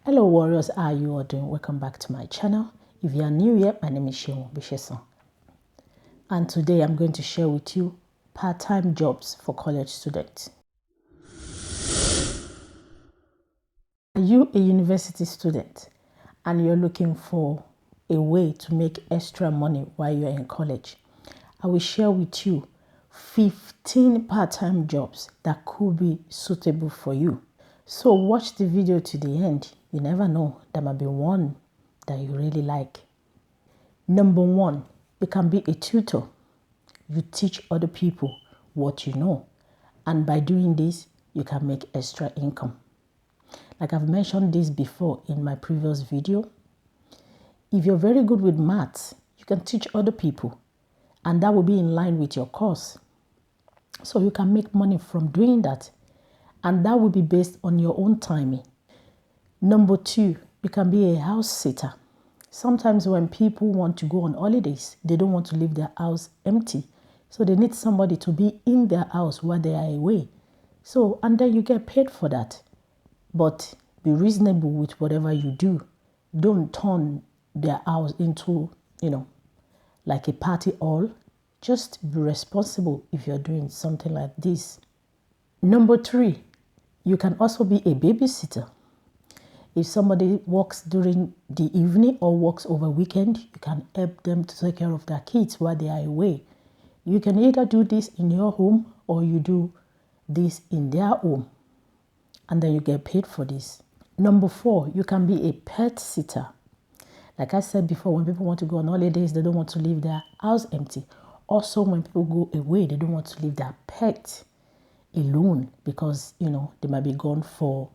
Hello warriors, how are you all doing? Welcome back to my channel. If you are new here, my name is Seunobisesan. And today I'm going to share with you part-time jobs for college students. Are you a university student and you're looking for a way to make extra money while you're in college? I will share with you 15 part-time jobs that could be suitable for you. So watch the video to the end. You never know, there might be one that you really like. Number one, you can be a tutor. You teach other people what you know. And by doing this, you can make extra income. Like I've mentioned this before in my previous video. If you're very good with maths, you can teach other people. And that will be in line with your course. So you can make money from doing that. And that will be based on your own timing. Number two, you can be a house sitter. Sometimes when people want to go on holidays, they don't want to leave their house empty. So they need somebody to be in their house while they are away. So, and then you get paid for that. But be reasonable with whatever you do. Don't turn their house into, like a party hall. Just be responsible if you're doing something like this. Number three, you can also be a babysitter. If somebody works during the evening or works over weekend, you can help them to take care of their kids while they are away. You can either do this in your home or you do this in their home. And then you get paid for this. Number four, you can be a pet sitter. Like I said before, when people want to go on holidays, they don't want to leave their house empty. Also, when people go away, they don't want to leave their pet alone because, they might be gone for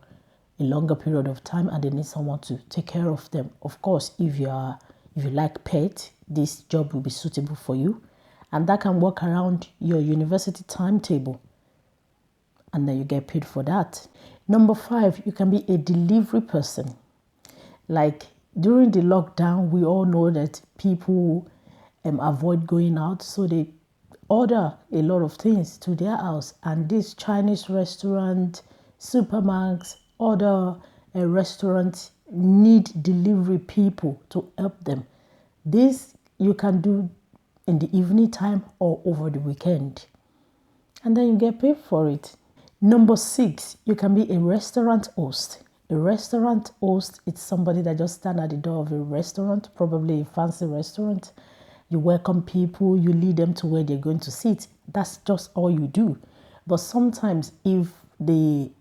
a longer period of time and they need someone to take care of them. Of course, if you like pets, this job will be suitable for you. And that can work around your university timetable. And then you get paid for that. Number five, you can be a delivery person. Like during the lockdown, we all know that people avoid going out. So they order a lot of things to their house. And this Chinese restaurant, supermarkets, other restaurants need delivery people to help them. This you can do in the evening time or over the weekend. And then you get paid for it. Number six, you can be a restaurant host. A restaurant host is somebody that just stands at the door of a restaurant, probably a fancy restaurant. You welcome people, you lead them to where they're going to sit. That's just all you do. But sometimes if the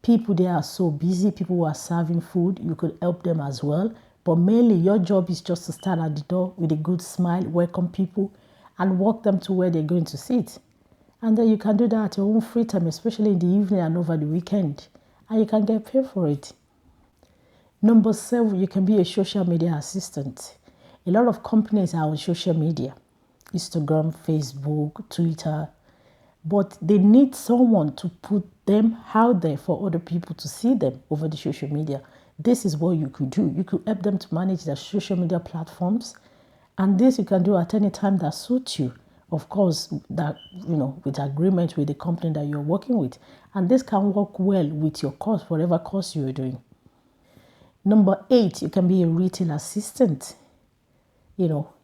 people there are so busy, people who are serving food, you could help them as well. But mainly your job is just to stand at the door with a good smile, welcome people, and walk them to where they're going to sit. And then you can do that at your own free time, especially in the evening and over the weekend. And you can get paid for it. Number seven, you can be a social media assistant. A lot of companies are on social media. Instagram, Facebook, Twitter. But they need someone to put them out there for other people to see them over the social media. This is what you could do. You could help them to manage their social media platforms. And this you can do at any time that suits you. Of course, that with agreement with the company that you're working with. And this can work well with your course, whatever course you're doing. Number eight, you can be a retail assistant.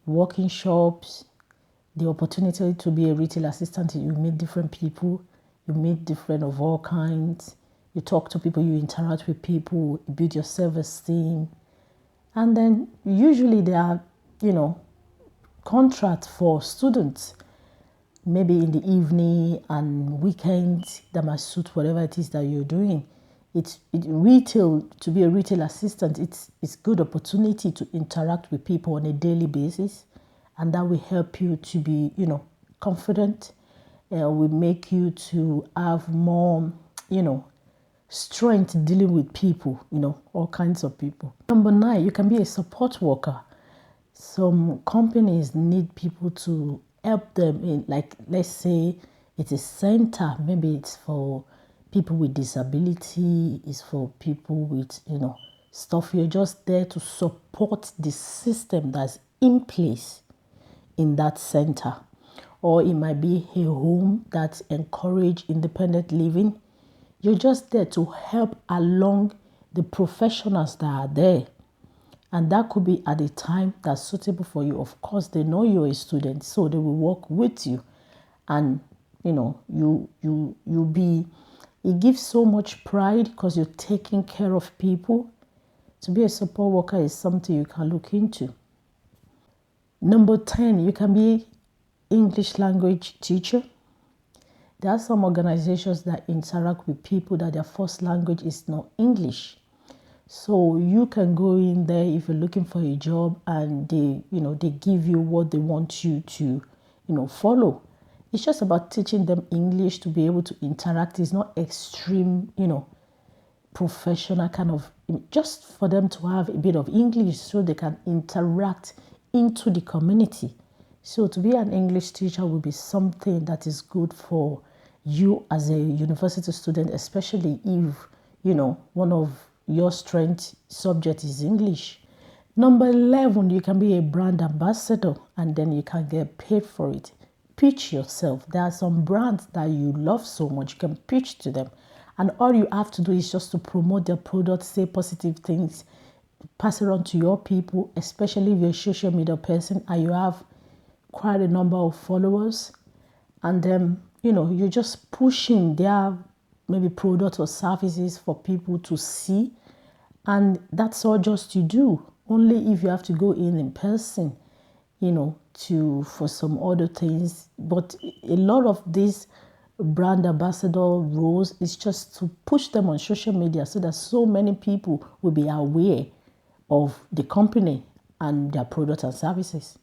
Working shops, the opportunity to be a retail assistant, you meet different people, you meet different of all kinds, you talk to people, you interact with people, you build your self-esteem. And then usually there are, contracts for students, maybe in the evening and weekends that might suit whatever it is that you're doing. To be a retail assistant, it's good opportunity to interact with people on a daily basis. And that will help you to be, confident. Will make you to have more, strength dealing with people, all kinds of people. Number nine, you can be a support worker. Some companies need people to help them in, like, let's say it's a center. Maybe it's for people with disability. It's for people with, stuff. You're just there to support the system that's in place in that center. Or it might be a home that encourages independent living. You're just there to help along the professionals that are there. And that could be at a time that's suitable for you. Of course, they know you're a student, so they will work with you. And it gives so much pride because you're taking care of people. To be a support worker is something you can look into. Number 10, you can be English language teacher. There are some organizations that interact with people that their first language is not English. So you can go in there if you're looking for a job and they give you what they want you to, follow. It's just about teaching them English to be able to interact. It's not extreme, professional kind of, just for them to have a bit of English so they can interact into the community. So to be an English teacher will be something that is good for you as a university student, especially if, one of your strength subject is English. Number 11, you can be a brand ambassador and then you can get paid for it. Pitch yourself. There are some brands that you love so much, you can pitch to them. And all you have to do is just to promote their product, say positive things, pass it on to your people, especially if you're a social media person and you have quite a number of followers. And then, you're just pushing their maybe product or services for people to see. And that's all just you do. Only if you have to go in person, for some other things. But a lot of these brand ambassador roles is just to push them on social media so that so many people will be aware of the company and their products and services.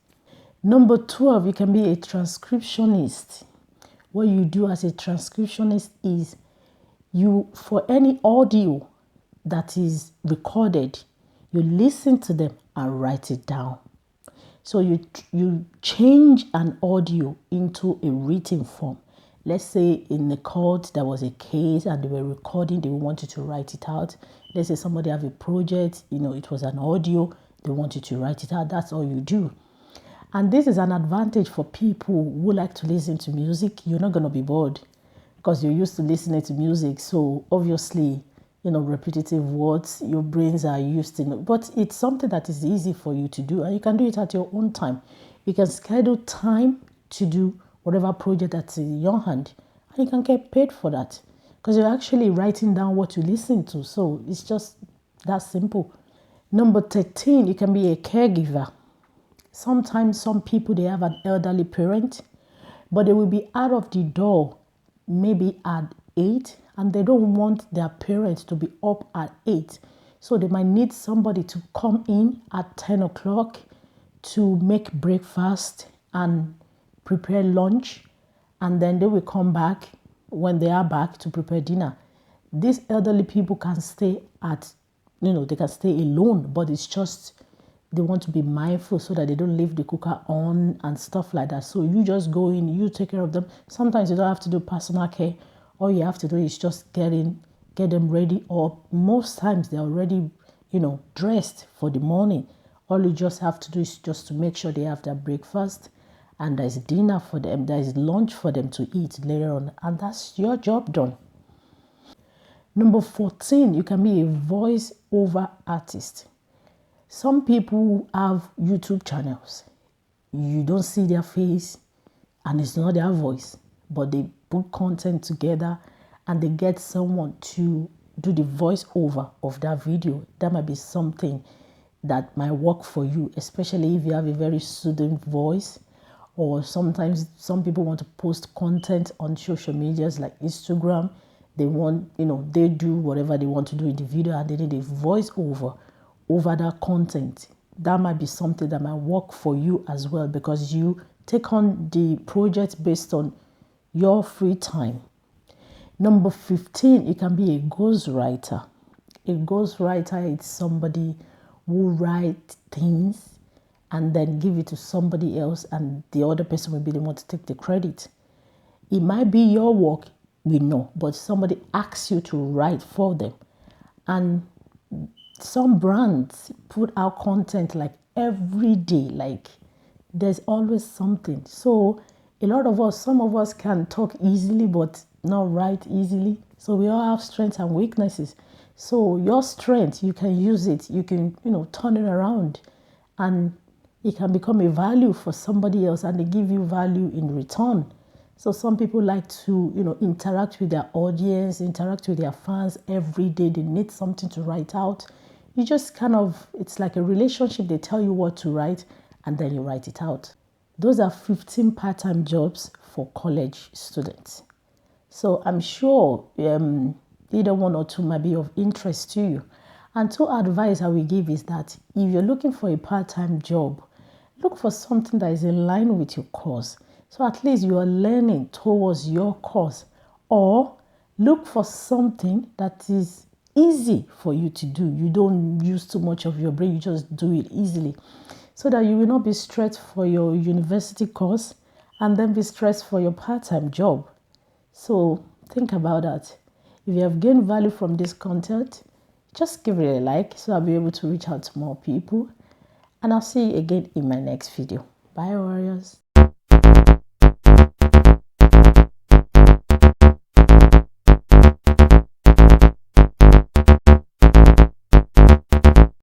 Number 12, you can be a transcriptionist. What you do as a transcriptionist is for any audio that is recorded, you listen to them and write it down. So you change an audio into a written form. Let's say in the court there was a case and they were recording, they wanted to write it out. Let's say somebody have a project, it was an audio, they wanted to write it out. That's all you do. And this is an advantage for people who like to listen to music. You're not going to be bored because you're used to listening to music. So obviously, repetitive words, your brains are used to it. But it's something that is easy for you to do and you can do it at your own time. You can schedule time to do whatever project that's in your hand and you can get paid for that because you're actually writing down what you listen to. So it's just that simple. Number 13, you can be a caregiver. Sometimes some people, they have an elderly parent, but they will be out of the door maybe at 8 and they don't want their parents to be up at 8. So they might need somebody to come in at 10 o'clock to make breakfast and prepare lunch. And then they will come back when they are back to prepare dinner. These elderly people can stay they can stay alone, but it's just they want to be mindful so that they don't leave the cooker on and stuff like that. So you just go in, you take care of them. Sometimes you don't have to do personal care. All you have to do is just get them ready, or most times they're already, dressed for the morning. All you just have to do is just to make sure they have their breakfast and there's dinner for them, there's lunch for them to eat later on, and that's your job done. Number 14, you can be a voice-over artist. Some people have YouTube channels. You don't see their face and it's not their voice, but they put content together and they get someone to do the voiceover of that video. That might be something that might work for you, especially if you have a very soothing voice. Or sometimes some people want to post content on social medias like Instagram. They want, they do whatever they want to do in the video and they need a voiceover over that content. That might be something that might work for you as well because you take on the project based on your free time. Number 15, you can be a ghostwriter. A ghostwriter is somebody who writes things and then give it to somebody else and the other person will be the one to take the credit. It might be your work, we know, but somebody asks you to write for them. And some brands put out content like every day, like there's always something. So some of us can talk easily but not write easily. So we all have strengths and weaknesses. So your strength, you can use it. You can, turn it around, and it can become a value for somebody else, and they give you value in return. So some people like to, interact with their audience, interact with their fans every day. They need something to write out. You just it's like a relationship. They tell you what to write, and then you write it out. Those are 15 part-time jobs for college students. So I'm sure either one or two might be of interest to you. And two advice I will give is that if you're looking for a part-time job, look for something that is in line with your course. So at least you are learning towards your course. Or look for something that is easy for you to do. You don't use too much of your brain, you just do it easily. So that you will not be stressed for your university course and then be stressed for your part-time job. So think about that. If you have gained value from this content, just give it a like so I'll be able to reach out to more people. And I'll see you again in my next video. Bye, warriors.